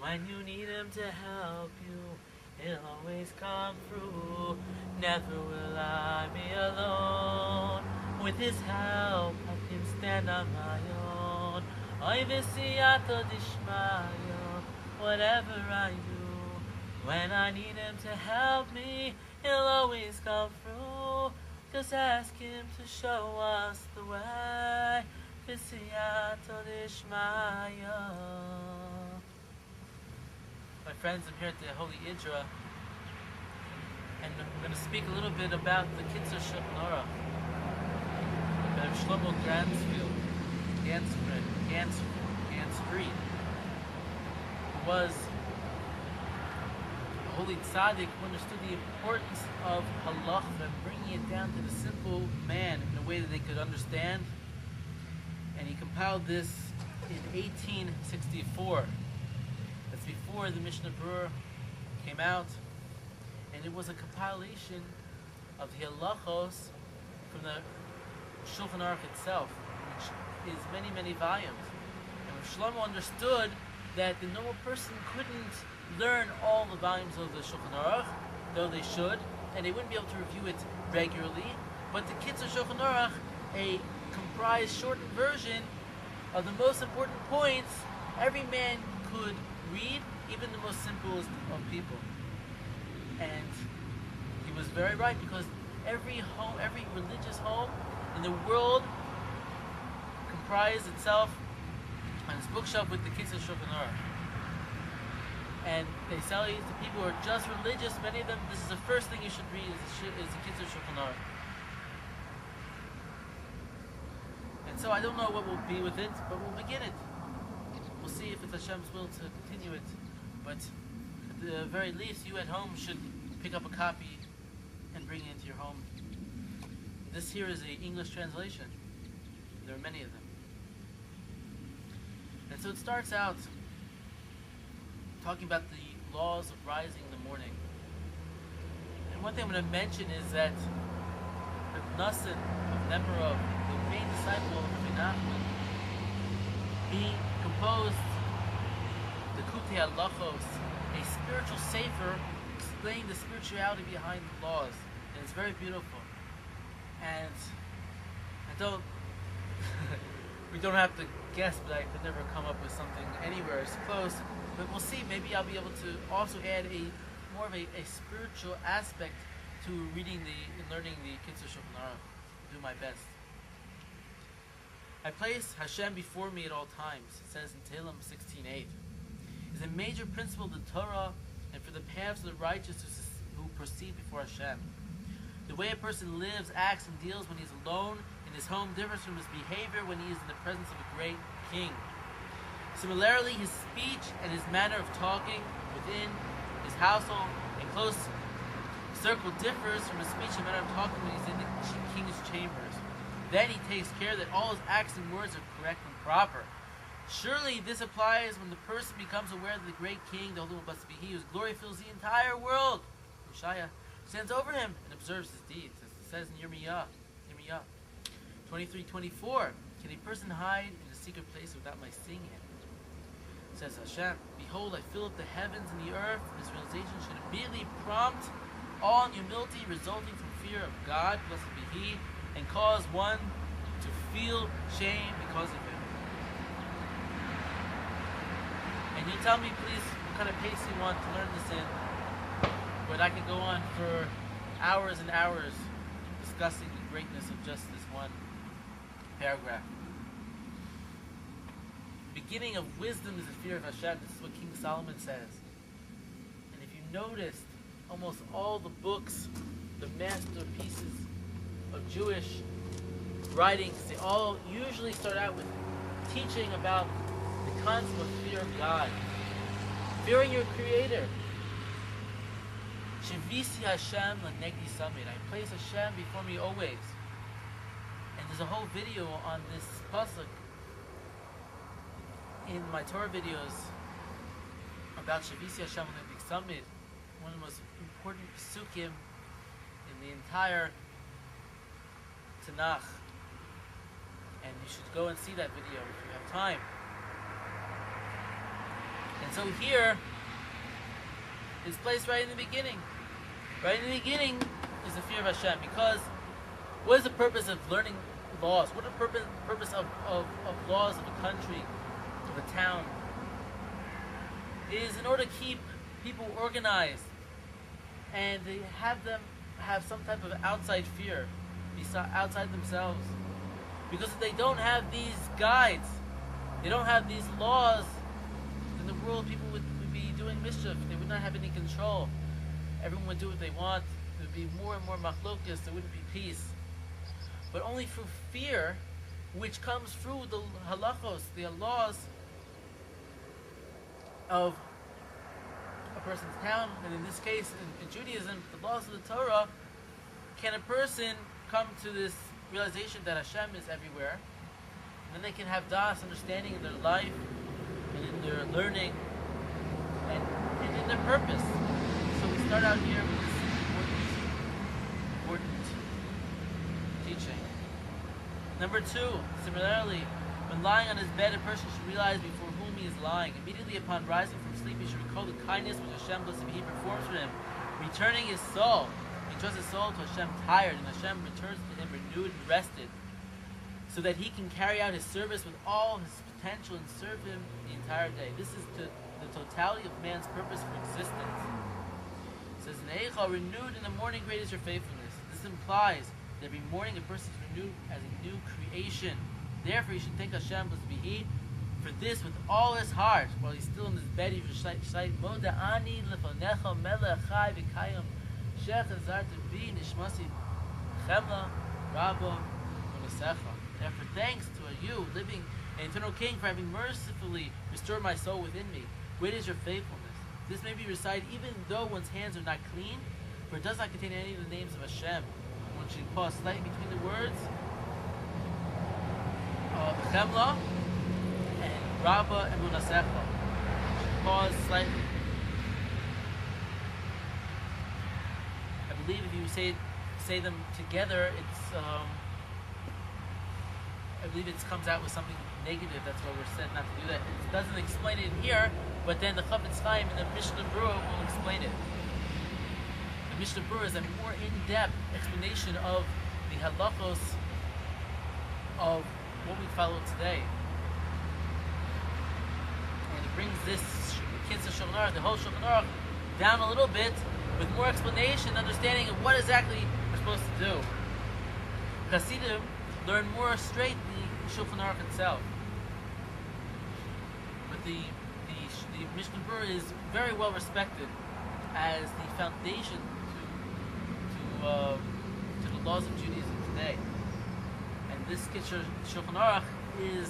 When you need him to help you, he'll always come through. Never will I be alone. With his help, I can stand on my own. Oy v'siyato dishmayo, whatever I do. When I need him to help me, he'll always come through. Just ask him to show us the way. V'siyato dishmayo. My friends, I'm here at the Holy Idra, and I'm going to speak a little bit about the kitzer Shulchan Oruch. Shlomo Gansfried, who was a holy tzaddik who understood the importance of halacha and bringing it down to the simple man in a way that they could understand. And he compiled this in 1864. That's before the Mishnah Berurah came out, and it was a compilation of the halachos from the Shulchan Oruch itself, which is many, many volumes. And Shlomo understood that the normal person couldn't learn all the volumes of the Shulchan Oruch, though they should, and they wouldn't be able to review it regularly. But the kitzer Shulchan Oruch, a comprised, shortened version of the most important points, every man could read, even the most simplest of people. And he was very right, because every home, every religious home in the world comprised itself on its bookshelf with the kitzer Shulchan Oruch. And they sell it to people who are just religious. Many of them, this is the first thing you should read, is the kitzer Shulchan Oruch. And so I don't know what will be with it, but we'll begin it. We'll see if it's Hashem's will to continue it. But at the very least, you at home should pick up a copy and bring it into your home. This here is an English translation. There are many of them. And so it starts out talking about the laws of rising in the morning. And one thing I'm going to mention is that the Nassim of Nemirov, the main disciple of Rabbi Nachman, he composed the Kutei Halachos, a spiritual sefer explaining the spirituality behind the laws. And it's very beautiful. And we don't have to guess, but I could never come up with something anywhere as close. But we'll see. Maybe I'll be able to also add more of a spiritual aspect to reading and learning the kitzer Shulchan Oruch. Do my best. I place Hashem before me at all times. It says in Tehillim 16:8. Is a major principle of the Torah and for the paths of the righteous who proceed before Hashem. The way a person lives, acts, and deals when he's alone in his home differs from his behavior when he is in the presence of a great king. Similarly, his speech and his manner of talking within his household and close circle differs from his speech and manner of talking when he's in the king's chambers. Then he takes care that all his acts and words are correct and proper. Surely this applies when the person becomes aware that the great king, the Holy One blessed be he, whose glory fills the entire world, Yeshaya, stands over him and observes his deeds. As it says in Yirmiyah 23:24, can a person hide in a secret place without my seeing him? It says Hashem, behold, I fill up the heavens and the earth. This realization should immediately prompt awe and humility resulting from fear of God, blessed be he, and cause one to feel shame because of him. And you tell me, please, what kind of pace you want to learn this in. But I could go on for hours and hours discussing the greatness of just this one paragraph. The beginning of wisdom is the fear of Hashem. This is what King Solomon says. And if you noticed, almost all the books, the masterpieces of Jewish writings, they all usually start out with teaching about the concept of fear of God. Fearing your Creator. Shavisi Hashem l'negdi samid. I place Hashem before me always. And there's a whole video on this pasuk in my Torah videos about Shavisi Hashem l'negdi samid, one of the most important pasukim in the entire Tanakh. And you should go and see that video if you have time. And so here, it's placed right in the beginning. Right in the beginning is the fear of Hashem. Because what is the purpose of learning laws? What is the purpose of laws of a country, of a town? It is in order to keep people organized and they have them have some type of outside fear, outside themselves. Because if they don't have these guides, they don't have these laws, in the world people would be doing mischief. They would not have any control. Everyone would do what they want. There would be more and more machlokas. There wouldn't be peace. But only through fear, which comes through the halachos, the laws of a person's town, and in this case, in Judaism, the laws of the Torah, can a person come to this realization that Hashem is everywhere, and then they can have das, understanding in their life, and in their learning, and in their purpose. So we start out here with this important teaching. Number 2, similarly, when lying on his bed, a person should realize before whom he is lying. Immediately upon rising from sleep, he should recall the kindness which Hashem blessed he performs for him, returning his soul. He trusts his soul to Hashem tired, and Hashem returns to him renewed and rested, so that he can carry out his service with all his potential and serve him the entire day. This is the totality of man's purpose for existence. It says, "Ne'echa, renewed in the morning, great is your faithfulness." This implies that every morning a person is renewed as a new creation. Therefore, he should thank Hashem, blessed be He, for this with all his heart. While he's still in his bed, he should recite, "Moda ani lefonecha melech chai v'kayim shech azarta bi nishmasi chemla rabo u'nesecha." Therefore, thanks to you, living an eternal King, for having mercifully restored my soul within me. Great is your faithfulness. This may be recited even though one's hands are not clean, for it does not contain any of the names of Hashem. One should pause slightly between the words of Chemla and Rabba and Munasecha. Pause slightly. I believe if you say them together, I believe it comes out with something negative. That's why we're said not to do that. It doesn't explain it here, but then the Chafetz Chaim in the Mishnah Berurah will explain it. The Mishnah Berurah is a more in-depth explanation of the halachos of what we follow today. And it brings this kitzer Shulchan Oruch, the whole Shulchan Oruch, down a little bit with more explanation, understanding of what exactly we're supposed to do. Chassidim learn more straight the Shulchan Oruch itself. But the Mishnah Berurah is very well respected as the foundation to the laws of Judaism today. And this kitzer Shulchan Oruch is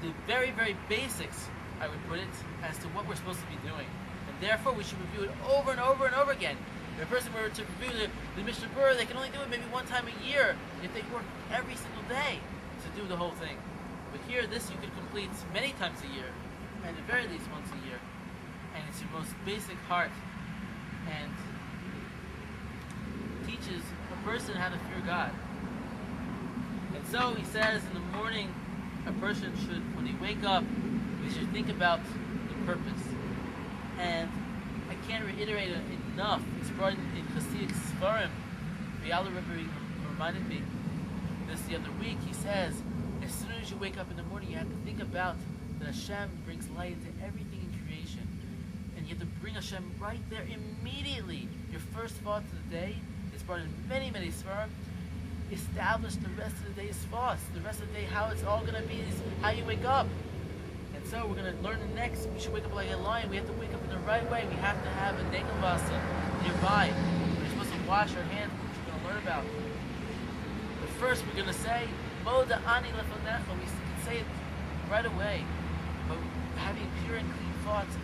the very, very basics, I would put it, as to what we're supposed to be doing. And therefore we should review it over and over and over again. If a person were to review the Mishnah Berurah, they can only do it maybe one time a year if they work every single day to do the whole thing. But here, this you could complete many times a year, and at the very least once a year. And it's your most basic heart, and teaches a person how to fear God. And so he says in the morning, a person should, when they wake up, they should think about the purpose. And I can't reiterate it enough. It's brought in Hasidic Sfarim. Biala Rebbe reminded me this the other week. He says, as soon as you wake up in the morning, you have to think about that Hashem brings light into everything in creation. And you have to bring Hashem right there immediately. Your first thought of the day is brought in many, many Sfarim. Establish the rest of the day's thoughts. The rest of the day, how it's all going to be is how you wake up. And so we're going to learn the next. We should wake up like a lion. We have to wake up in the right way. We have to have a negavasa nearby. We're supposed to wash our hands, which we're going to learn about. But first we're going to say, Moda ani lefonecha. We can say it right away. But having pure and clean thoughts